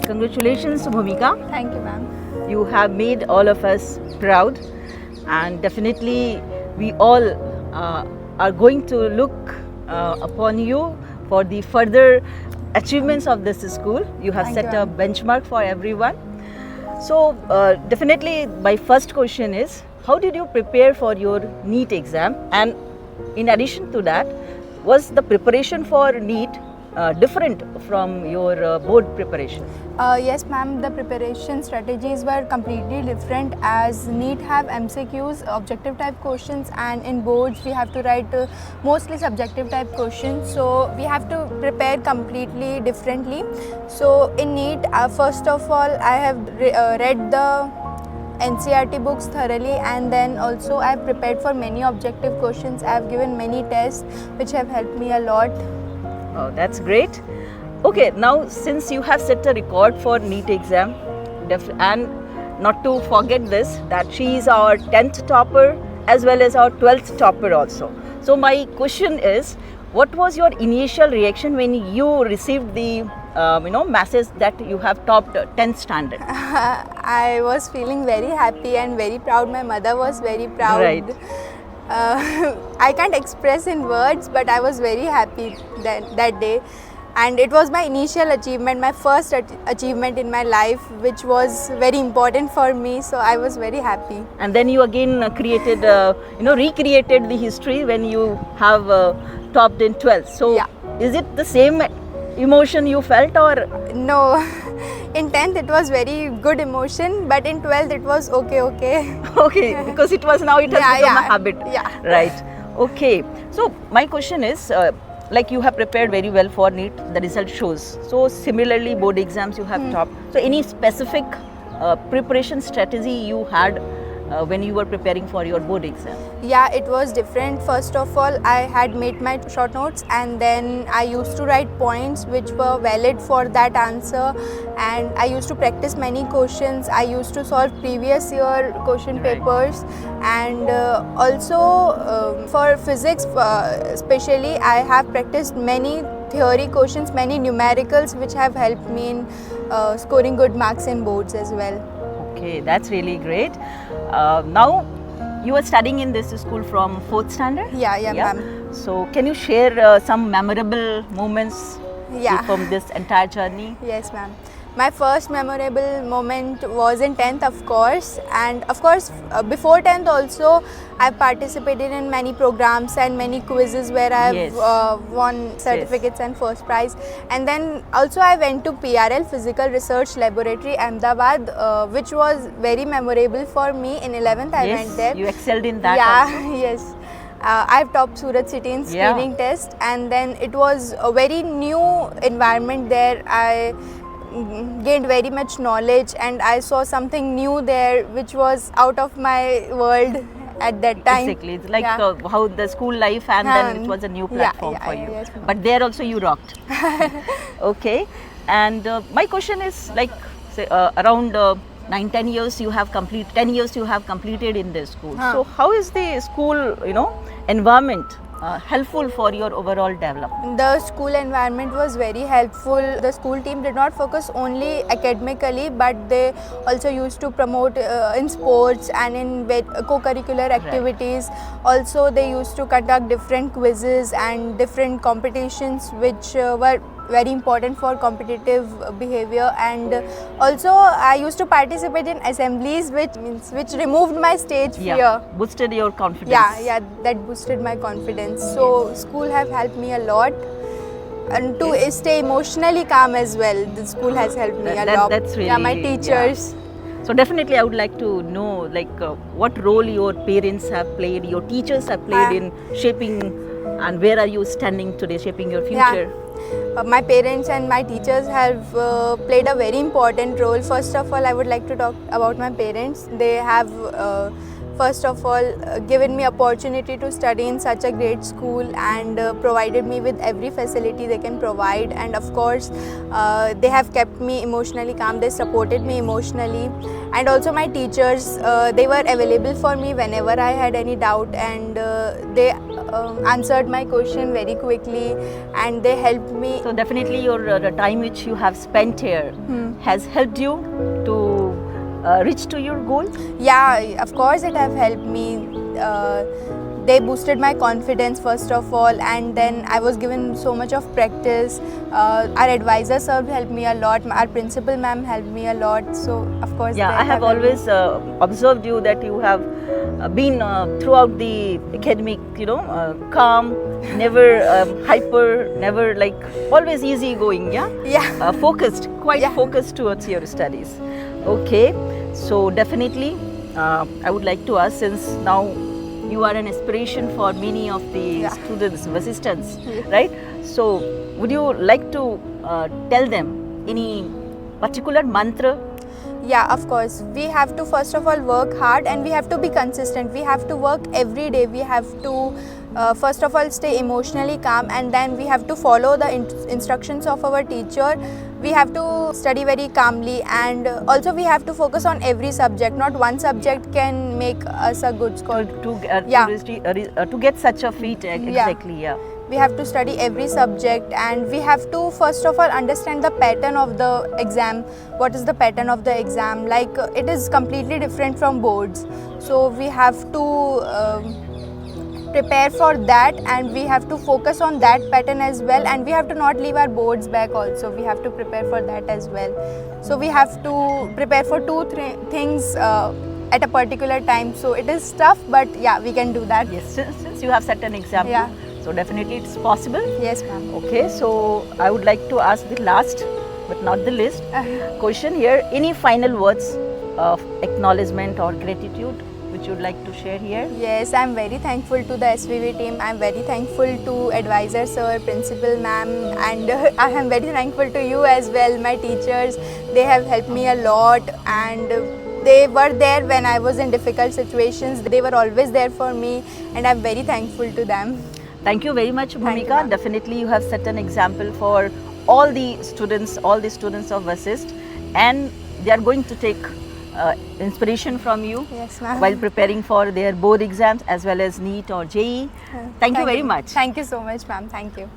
congratulations, Bhumika. Thank you, ma'am. You have made all of us proud, and definitely we all are going to look upon you for the further achievements of this school. You have Thank set you, a benchmark for everyone. So definitely my first question is, how did you prepare for your NEET exam? And in addition to that, was the preparation for NEET different from your board preparation? Yes, ma'am. The preparation strategies were completely different, as NEET have MCQs, objective type questions, and in boards we have to write mostly subjective type questions. So we have to prepare completely differently. So in NEET, first of all, I have read the NCERT books thoroughly, and then also I have prepared for many objective questions. I have given many tests which have helped me a lot. Oh, that's great. Okay, now since you have set a record for NEET exam, and not to forget this, that she is our 10th topper as well as our 12th topper also. So my question is, what was your initial reaction when you received the message that you have topped 10th standard? I was feeling very happy and very proud. My mother was very proud. Right. I can't express in words, but I was very happy that day. And it was my initial achievement, my first achievement in my life, which was very important for me. So I was very happy. And then you again recreated the history when you have topped in 12th. So Yeah. is it the same emotion you felt, or? No, in 10th it was very good emotion, but in 12th it was okay. Okay, because it has become a habit. Yeah. Right. Okay. So my question is, like you have prepared very well for NEET, the result shows. So similarly, board exams you have topped. So any specific preparation strategy you had when you were preparing for your board exam? Yeah, it was different. First of all, I had made my short notes, and then I used to write points which were valid for that answer, and I used to practice many questions. I used to solve previous year question papers, and also for physics especially, I have practiced many theory questions, many numericals which have helped me in scoring good marks in boards as well. Okay, that's really great. Now you are studying in this school from 4th standard? Yeah, ma'am. So can you share some memorable moments Yeah. from this entire journey? Yes, ma'am. My first memorable moment was in 10th, of course, and of course before 10th also I participated in many programs and many quizzes where I have Yes. won certificates and first prize. And then also I went to PRL, Physical Research Laboratory, Ahmedabad, which was very memorable for me. In 11th I went there. You excelled in that also. Yes. I've topped Surat City in screening test, and then it was a very new environment there. I gained very much knowledge, and I saw something new there which was out of my world at that time. Exactly, it's like how the school life, and then it was a new platform for you. Yes, but there also you rocked. Okay, and my question is, like, say around 9-10 years you have 10 years you have completed in this school. So how is the school environment helpful for your overall development? The school environment was very helpful. The school team did not focus only academically, but they also used to promote in sports and in co-curricular activities. Also, they used to conduct different quizzes and different competitions which were very important for competitive behavior. And also I used to participate in assemblies, which removed my stage fear. Boosted your confidence. Yeah, that boosted my confidence. So school have helped me a lot, and to stay emotionally calm as well. The school has helped me a lot. That's really, my teachers. So definitely I would like to know, like, what role your parents have played, your teachers have played in shaping, and where are you standing today, shaping your future? My parents and my teachers have played a very important role. First of all, I would like to talk about my parents. They have first of all given me opportunity to study in such a great school, and provided me with every facility they can provide. And of course they have kept me emotionally calm. They supported me emotionally. And also my teachers, they were available for me whenever I had any doubt, and they answered my question very quickly, and they helped me. So definitely your the time which you have spent here has helped you to reach to your goal. Yeah, of course it have helped me. They boosted my confidence first of all, and then I was given so much of practice. Our advisor sir helped me a lot. Our principal ma'am helped me a lot. So of course. Yeah, they I have helped me. always observed you that you have been throughout the academic, calm, never hyper, never like always easy going. Yeah. Yeah. Focused, quite Yeah. focused towards your studies. Okay, so definitely I would like to ask, since now you are an inspiration for many of the Yeah. students, assistants, Yeah. right? So would you like to tell them any particular mantra? Yeah, of course. We have to first of all work hard, and we have to be consistent. We have to work every day. We have to first of all stay emotionally calm, and then we have to follow the instructions of our teacher. We have to study very calmly, and also we have to focus on every subject. Not one subject can make us a good score. Yeah. To get such a feat, exactly, yeah. We have to study every subject, and we have to first of all understand the pattern of the exam. What is the pattern of the exam? Like it is completely different from boards, so we have to prepare for that, and we have to focus on that pattern as well, and we have to not leave our boards back also. We have to prepare for that as well. So we have to prepare for things at a particular time. So it is tough, but yeah, we can do that. Yes, since you have set an example, Yeah. so definitely it's possible. Yes, ma'am. Okay, so I would like to ask the last but not the least question here. Any final words of acknowledgement or gratitude which you would like to share here? Yes, I'm very thankful to the SVV team. I'm very thankful to advisor sir, principal ma'am, and I am very thankful to you as well, my teachers. They have helped me a lot, and they were there when I was in difficult situations. They were always there for me, and I'm very thankful to them. Thank you very much, Thank you, Bhumika. ma'am. Definitely you have set an example for all the students of Vasist, and they are going to take inspiration from you Yes, ma'am. while preparing for their board exams as well as NEET or JEE. Thank you very much. Thank you so much, ma'am. Thank you.